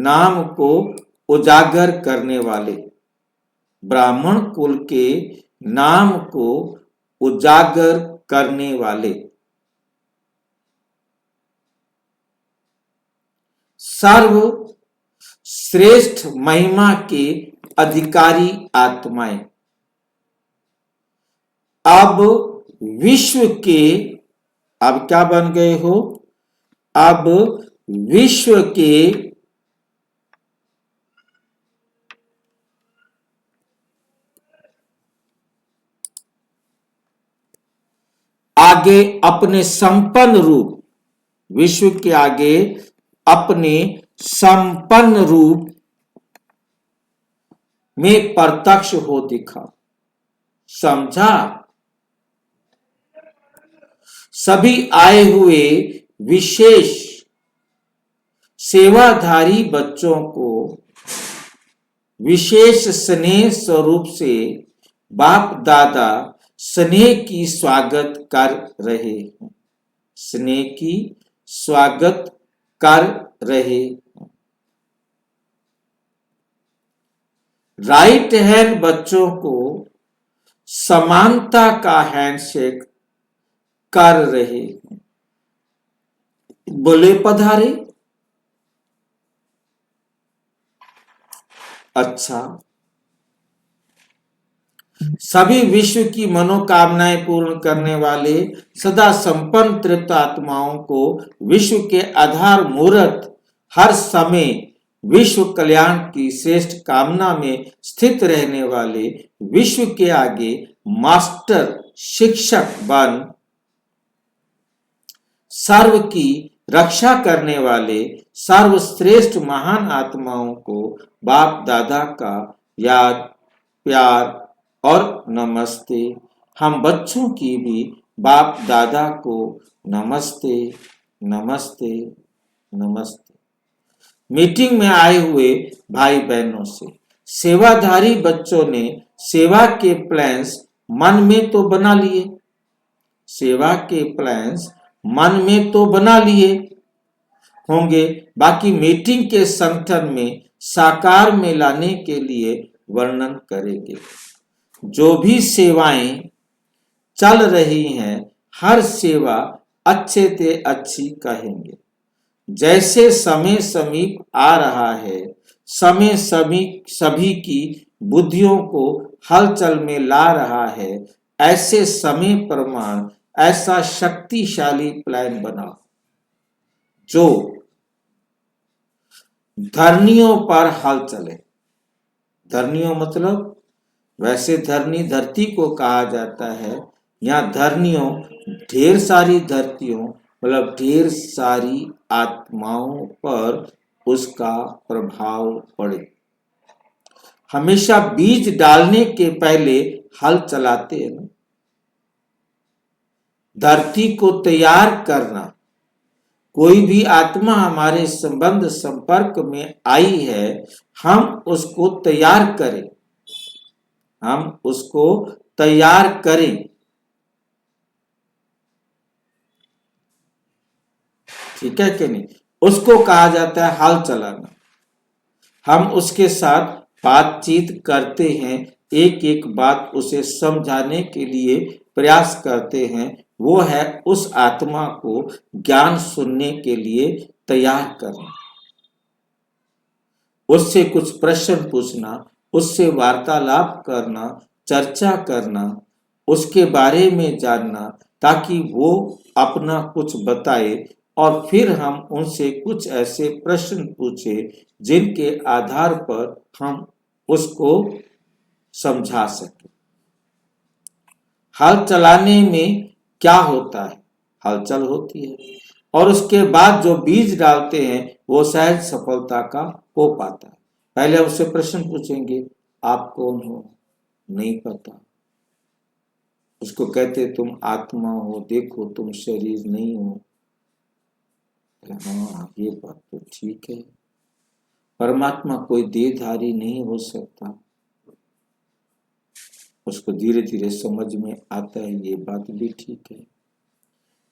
नाम को उजागर करने वाले, ब्राह्मण कुल के नाम को उजागर करने वाले, सर्व श्रेष्ठ महिमा के अधिकारी आत्माएं अब विश्व के, अब क्या बन गए हो? अब विश्व के आगे अपने संपन्न रूप, विश्व के आगे अपने संपन्न रूप में प्रत्यक्ष हो दिखा। समझा? सभी आए हुए विशेष सेवाधारी बच्चों को विशेष स्नेह स्वरूप से बाप दादा स्नेह की स्वागत कर रहे हैं, स्नेह की स्वागत कर रहे हैं। राइट हैंड बच्चों को समानता का हैंडशेक कर रहे हैं। बोले पधारे। अच्छा, सभी विश्व की मनोकामनाएं पूर्ण करने वाले सदा संपन्न तृप्त आत्माओं को विश्व के आधार मूर्त हर समय विश्व कल्याण की श्रेष्ठ कामना में स्थित रहने वाले विश्व के आगे मास्टर शिक्षक बन सर्व की रक्षा करने वाले सर्वश्रेष्ठ महान आत्माओं को बाप दादा का याद, प्यार और नमस्ते। हम बच्चों की भी बाप दादा को नमस्ते नमस्ते नमस्ते। मीटिंग में आए हुए भाई बहनों से सेवाधारी बच्चों ने सेवा के प्लान्स मन में तो बना लिए, सेवा के प्लान्स मन में तो बना लिए होंगे, बाकी मीटिंग के संगठन में साकार में लाने के लिए वर्णन करेंगे। जो भी सेवाएं चल रही हैं, हर सेवा अच्छे से अच्छी कहेंगे। जैसे समय समीप आ रहा है, समय सभी की बुद्धियों को हलचल में ला रहा है, ऐसे समय प्रमाण ऐसा शक्तिशाली प्लान बनाओ जो धरनियों पर हल चले। धरनियों मतलब वैसे धरनी धरती को कहा जाता है, यहाँ धरनियों ढेर सारी धरतियों मतलब ढेर सारी आत्माओं पर उसका प्रभाव पड़े। हमेशा बीज डालने के पहले हल चलाते हैं ना। धरती को तैयार करना, कोई भी आत्मा हमारे संबंध संपर्क में आई है, हम उसको तैयार करें, हम उसको तैयार करें। ठीक है कि नहीं? उसको कहा जाता है हल चलाना। हम उसके साथ बातचीत करते हैं, एक एक बात उसे समझाने के लिए प्रयास करते हैं। वो है उस आत्मा को ज्ञान सुनने के लिए तैयार करना, उससे कुछ प्रश्न पूछना, उससे वार्तालाप करना, चर्चा करना, उसके बारे में जानना, ताकि वो अपना कुछ बताए और फिर हम उनसे कुछ ऐसे प्रश्न पूछे जिनके आधार पर हम उसको समझा सके। हल चलाने में क्या होता है? हलचल होती है और उसके बाद जो बीज डालते हैं वो सहज सफलता का हो पाता है। पहले उससे प्रश्न पूछेंगे, आप कौन हो? नहीं पता। उसको कहते तुम आत्मा हो, देखो तुम शरीर नहीं हो। हाँ, ये बात तो ठीक है। परमात्मा कोई देहधारी नहीं हो सकता। उसको धीरे धीरे समझ में आता है, ये बात भी ठीक है।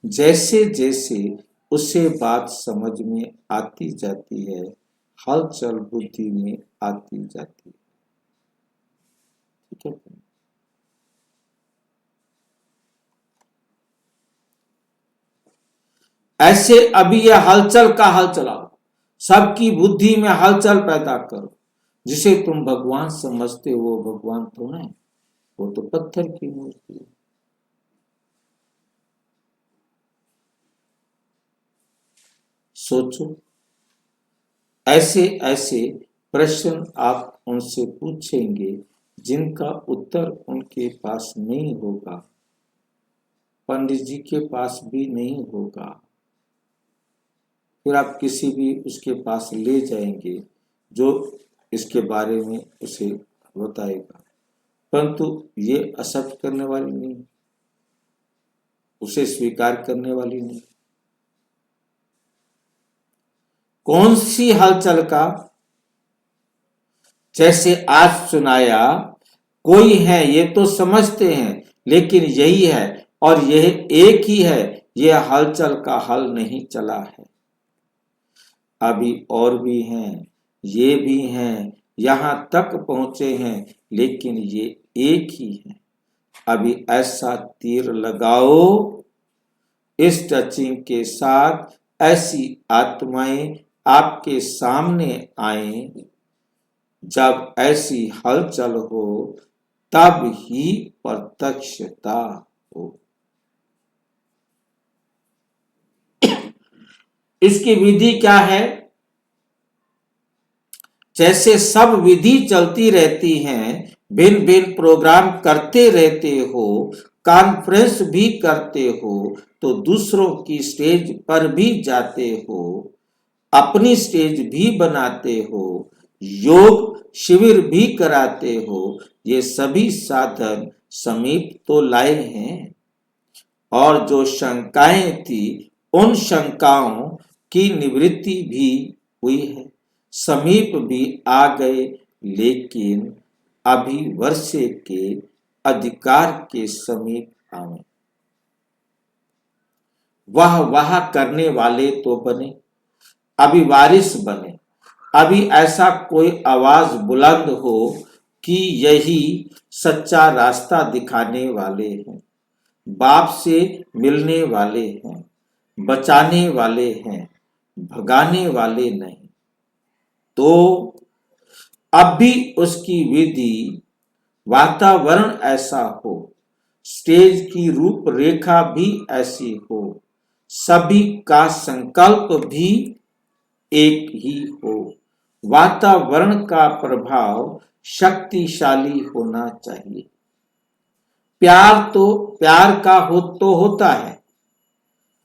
जैसे जैसे उसे बात समझ में आती जाती है, हलचल बुद्धि में आती जाती है। ठीक है। ऐसे अभी यह हलचल का हल चलाओ, सबकी बुद्धि में हलचल पैदा करो। जिसे तुम भगवान समझते हो वो भगवान तो नहीं, वो तो पत्थर की मूर्ति है। सोचो, ऐसे ऐसे प्रश्न आप उनसे पूछेंगे जिनका उत्तर उनके पास नहीं होगा, पंडित जी के पास भी नहीं होगा। फिर आप किसी भी उसके पास ले जाएंगे जो इसके बारे में उसे बताएगा, परंतु ये एक्सेप्ट करने वाली नहीं, उसे स्वीकार करने वाली नहीं। कौन सी हलचल का? जैसे आज सुनाया, कोई है ये तो समझते हैं, लेकिन यही है और यह एक ही है, यह हलचल का हल नहीं चला है। अभी और भी हैं, ये भी हैं, यहां तक पहुंचे हैं, लेकिन ये एक ही है। अभी ऐसा तीर लगाओ इस टचिंग के साथ ऐसी आत्माएं आपके सामने आए, जब ऐसी हलचल हो तब ही प्रत्यक्षता हो। इसकी विधि क्या है? जैसे सब विधि चलती रहती हैं, भिन्न भिन्न प्रोग्राम करते रहते हो, कॉन्फ्रेंस भी करते हो, तो दूसरों की स्टेज पर भी जाते हो, अपनी स्टेज भी बनाते हो, योग शिविर भी कराते हो, ये सभी साधन समीप तो लाए हैं। और जो शंकाएं थी उन शंकाओं की निवृत्ति भी हुई है, समीप भी आ गए, लेकिन अभी वर्षे के अधिकार के समीप आवे। वाह करने वाले तो बने, अभी वारिस बने, अभी ऐसा कोई आवाज बुलंद हो कि यही सच्चा रास्ता दिखाने वाले हैं, बाप से मिलने वाले हैं, बचाने वाले हैं, भगाने वाले नहीं। तो अब भी उसकी विधि, वातावरण ऐसा हो, स्टेज की रूपरेखा भी ऐसी हो, सभी का संकल्प भी एक ही हो, वातावरण का प्रभाव शक्तिशाली होना चाहिए। प्यार का तो होता है,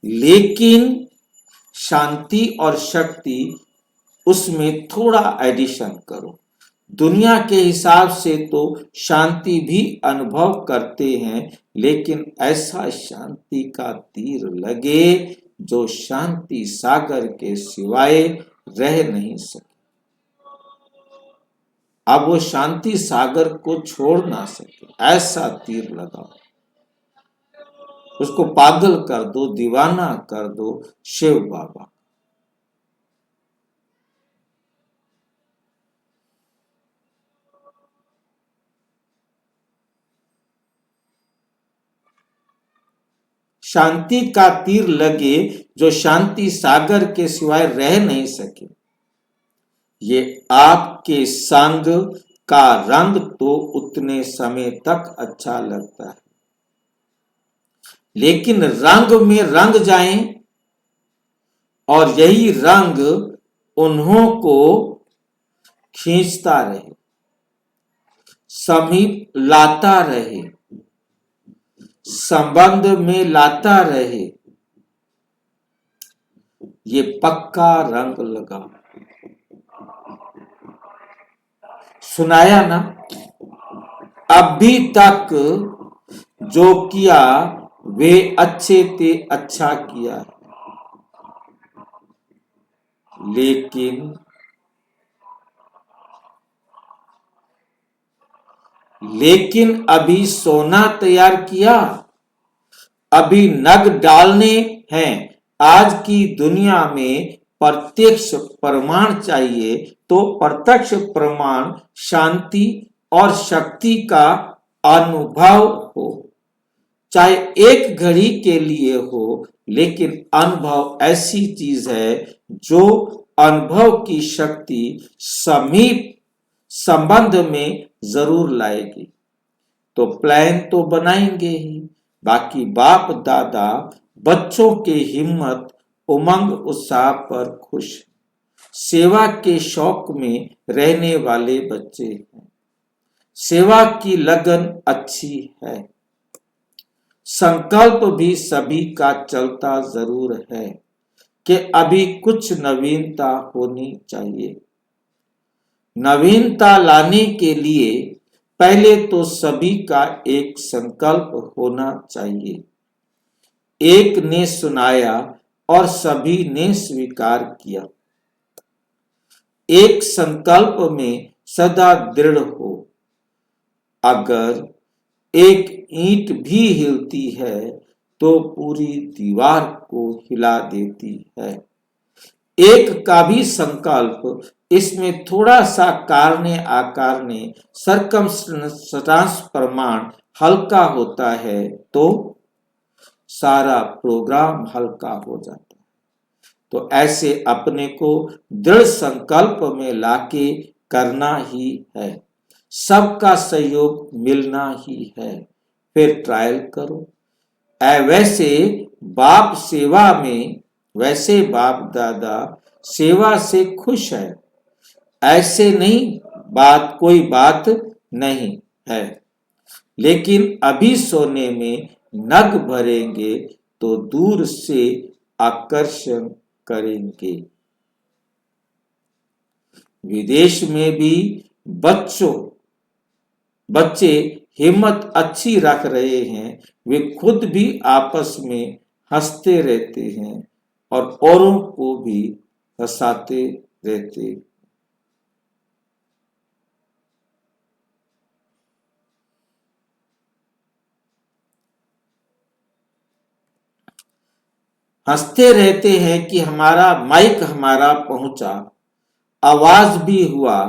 लेकिन शांति और शक्ति उसमें थोड़ा एडिशन करो। दुनिया के हिसाब से तो शांति भी अनुभव करते हैं, लेकिन ऐसा शांति का तीर लगे जो शांति सागर के सिवाय रह नहीं सके। अब वो शांति सागर को छोड़ ना सके, ऐसा तीर लगाओ, उसको पागल कर दो, दीवाना कर दो शिव बाबा। शांति का तीर लगे जो शांति सागर के सिवाय रह नहीं सके। ये आपके संग का रंग तो उतने समय तक अच्छा लगता है, लेकिन रंग में रंग जाएं और यही रंग उन्हों को खींचता रहे, समीप लाता रहे, संबंध में लाता रहे, ये पक्का रंग लगा। सुनाया ना? अभी तक जो किया वे अच्छे थे, अच्छा किया, लेकिन अभी सोना तैयार किया, अभी नग डालने हैं। आज की दुनिया में प्रत्यक्ष प्रमाण चाहिए, तो प्रत्यक्ष प्रमाण शांति और शक्ति का अनुभव हो, चाहे एक घड़ी के लिए हो, लेकिन अनुभव ऐसी चीज है जो अनुभव की शक्ति समीप संबंध में जरूर लाएगी। तो प्लान तो बनाएंगे ही, बाकी बाप दादा बच्चों के हिम्मत उमंग उत्साह पर खुश, सेवा के शौक में रहने वाले बच्चे हैं, सेवा की लगन अच्छी है, संकल्प भी सभी का चलता जरूर है कि अभी कुछ नवीनता होनी चाहिए। नवीनता लाने के लिए पहले तो सभी का एक संकल्प होना चाहिए। एक ने सुनाया और सभी ने स्वीकार किया। एक संकल्प में सदा दृढ़ हो। अगर एक ईंट भी हिलती है तो पूरी दीवार को हिला देती है। एक का भी संकल्प इसमें थोड़ा सा कारणे आकारणे सर्कमस्टांस प्रमाण हल्का होता है तो सारा प्रोग्राम हल्का हो जाता है। तो ऐसे अपने को दृढ़ संकल्प में लाके करना ही है, सबका सहयोग मिलना ही है, फिर ट्रायल करो। वैसे बाप सेवा में, वैसे बाप दादा सेवा से खुश है, ऐसे नहीं कोई बात नहीं है, लेकिन अभी सोने में नग भरेंगे तो दूर से आकर्षण करेंगे। विदेश में भी बच्चे हिम्मत अच्छी रख रहे हैं, वे खुद भी आपस में हंसते रहते हैं और औरों को भी हंसाते रहते। हंसते रहते हैं कि हमारा माइक हमारा पहुंचा, आवाज भी हुआ,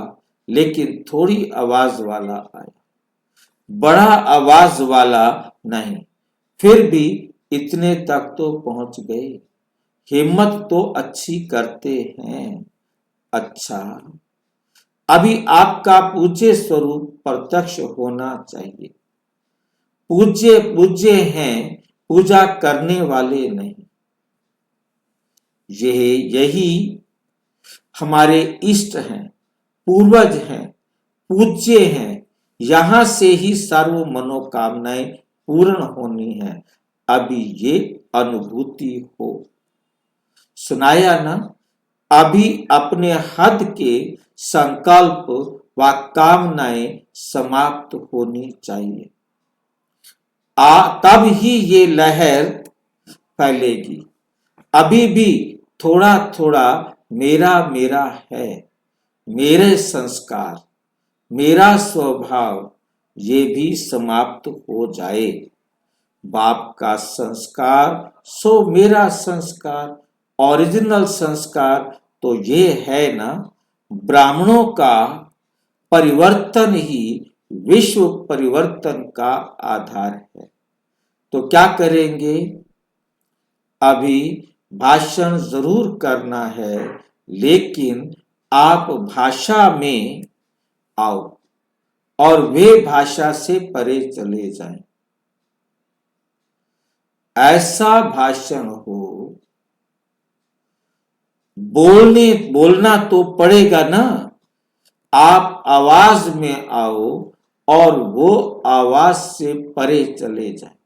लेकिन थोड़ी आवाज वाला आया, बड़ा आवाज वाला नहीं, फिर भी इतने तक तो पहुंच गए। हिम्मत तो अच्छी करते हैं। अच्छा, अभी आपका पूज्य स्वरूप प्रत्यक्ष होना चाहिए। पूज्य हैं, पूजा करने वाले नहीं। यही हमारे इष्ट हैं, पूर्वज हैं, पूज्य हैं, यहां से ही सर्व मनोकामनाएं पूर्ण होनी है। अभी ये अनुभूति हो। सुनाया ना, अभी अपने हद के संकल्प व कामनाएं समाप्त होनी चाहिए, तब ही ये लहर फैलेगी। अभी भी थोड़ा थोड़ा मेरा मेरा है, मेरे संस्कार, मेरा स्वभाव, ये भी समाप्त हो जाए। बाप का संस्कार सो मेरा संस्कार, ओरिजिनल संस्कार तो ये है ना, ब्राह्मणों का परिवर्तन ही विश्व परिवर्तन का आधार है। तो क्या करेंगे? अभी भाषण जरूर करना है, लेकिन आप भाषा में आओ और वे भाषा से परे चले जाएं। ऐसा भाषण हो, बोलना तो पड़ेगा ना। आप आवाज में आओ और वो आवाज से परे चले जाएं।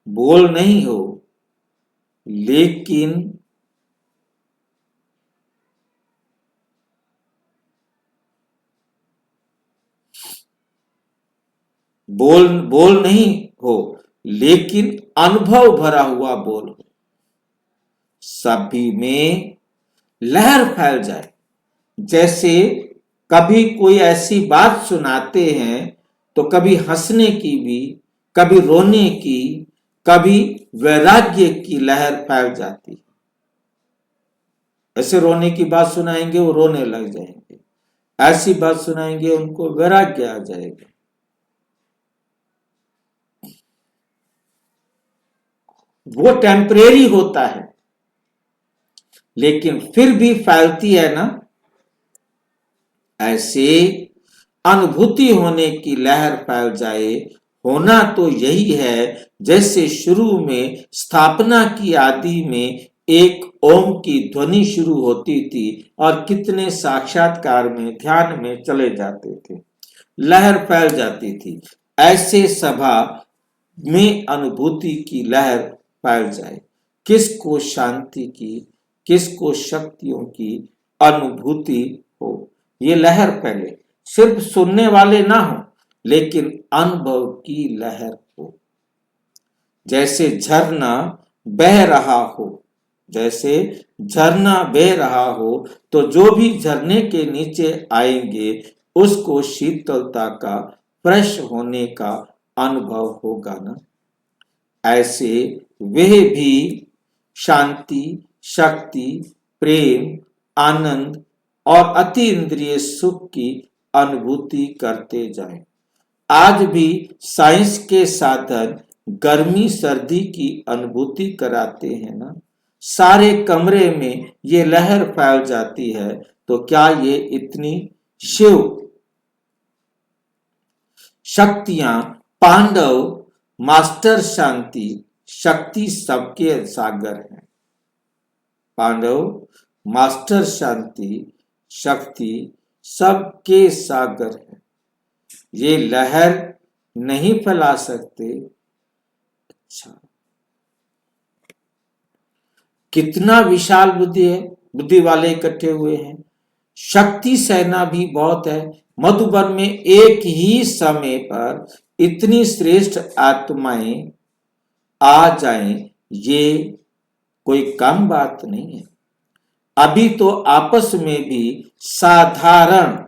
बोल नहीं हो, लेकिन बोल नहीं हो, लेकिन अनुभव भरा हुआ बोल हो। सभी में लहर फैल जाए। जैसे कभी कोई ऐसी बात सुनाते हैं तो कभी हंसने की भी, कभी रोने की, कभी वैराग्य की लहर फैल जाती है। ऐसे रोने की बात सुनाएंगे वो रोने लग जाएंगे, ऐसी बात सुनाएंगे उनको वैराग्य आ जाएगा। वो टेम्परेरी होता है, लेकिन फिर भी फैलती है ना। ऐसे अनुभूति होने की लहर फैल जाए। होना तो यही है, जैसे शुरू में स्थापना की आदि में एक ओम की ध्वनि शुरू होती थी और कितने साक्षात्कार में, ध्यान में चले जाते थे, लहर फैल जाती थी। ऐसे सभा में अनुभूति की लहर फैल जाए। किसको शांति की, किसको शक्तियों की अनुभूति हो, ये लहर फैले। सिर्फ सुनने वाले ना हो, लेकिन अनुभव की लहर हो। जैसे झरना बह रहा हो, जैसे झरना बह रहा हो, तो जो भी झरने के नीचे आएंगे उसको शीतलता का, फ्रेश होने का अनुभव होगा ना। ऐसे वह भी शांति, शक्ति, प्रेम, आनंद और अति इंद्रिय सुख की अनुभूति करते जाएं। आज भी साइंस के साधन गर्मी सर्दी की अनुभूति कराते हैं ना, सारे कमरे में ये लहर फैल जाती है, तो क्या ये इतनी शिव शक्तियां, पांडव मास्टर शांति शक्ति सबके सागर हैं। पांडव मास्टर शांति शक्ति सबके सागर है। ये लहर नहीं फैला सकते। अच्छा, कितना विशाल बुद्धि है, बुद्धि वाले इकट्ठे हुए हैं। शक्ति सेना भी बहुत है। मधुबन में एक ही समय पर इतनी श्रेष्ठ आत्माएं आ जाएं, ये कोई कम बात नहीं है। अभी तो आपस में भी साधारण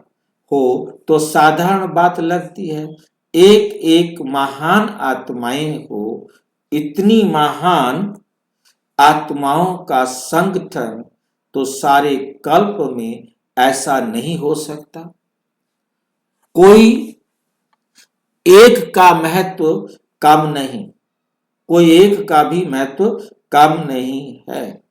हो तो साधारण बात लगती है। एक एक महान आत्माएं हो, इतनी महान आत्माओं का संगठन तो सारे कल्प में ऐसा नहीं हो सकता। कोई एक का महत्व कम नहीं, कोई एक का भी महत्व कम नहीं है।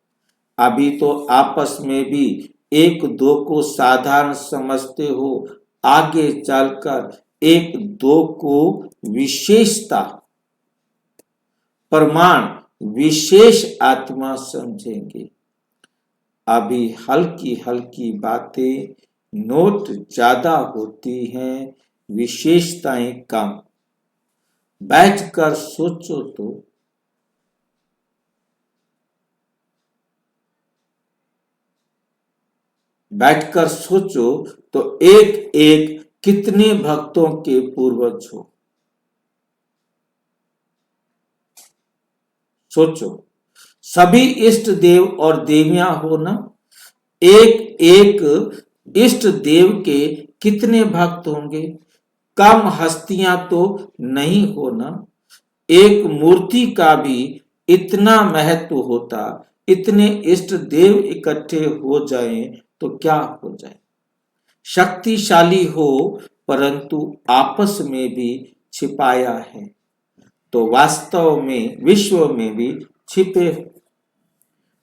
अभी तो आपस में भी एक दो को साधारण समझते हो, आगे चलकर एक दो को विशेषता प्रमाण विशेष आत्मा समझेंगे। अभी हल्की हल्की बातें नोट ज्यादा होती हैं, विशेषताएं कम। बैठकर सोचो तो बैठकर सोचो तो एक एक कितने भक्तों के पूर्वज हो। सोचो, सभी इष्ट देव और देवियां हो ना, एक एक इष्ट देव के कितने भक्त होंगे। कम हस्तियां तो नहीं हो ना। एक मूर्ति का भी इतना महत्व होता, इतने इष्ट देव इकट्ठे हो जाएं तो क्या हो जाए। शक्तिशाली हो परंतु आपस में भी छिपाया है, तो वास्तव में विश्व में भी छिपे।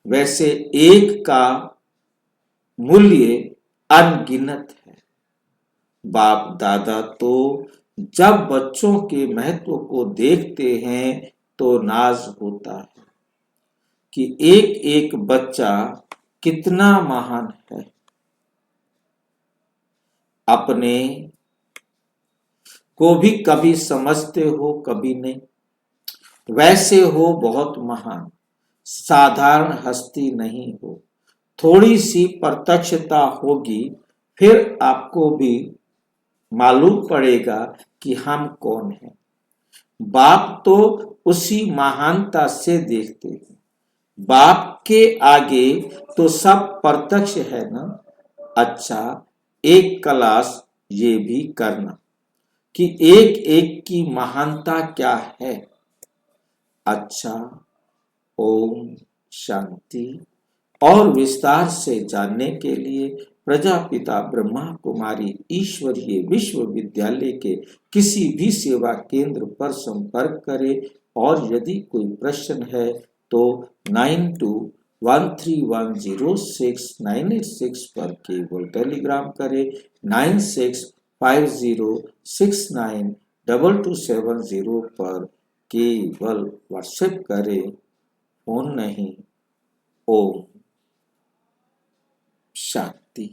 वैसे एक का मूल्य अनगिनत है। बाप दादा तो जब बच्चों के महत्व को देखते हैं तो नाज होता है कि एक एक बच्चा कितना महान है। अपने को भी कभी समझते हो, कभी नहीं। वैसे हो बहुत महान, साधारण हस्ती नहीं हो। थोड़ी सी प्रत्यक्षता होगी, फिर आपको भी मालूम पड़ेगा कि हम कौन हैं। बाप तो उसी महानता से देखते हैं। बाप के आगे तो सब प्रत्यक्ष है ना। अच्छा, एक क्लास ये भी करना कि एक एक की महानता क्या है। अच्छा, ओम शांति। और विस्तार से जानने के लिए प्रजापिता ब्रह्मा कुमारी ईश्वरीय विश्वविद्यालय के किसी भी सेवा केंद्र पर संपर्क करें। और यदि कोई प्रश्न है तो 9213106986 पर केवल टेलीग्राम करें। 9650692270 पर केवल व्हाट्सएप करें, फोन नहीं। ओम शांति।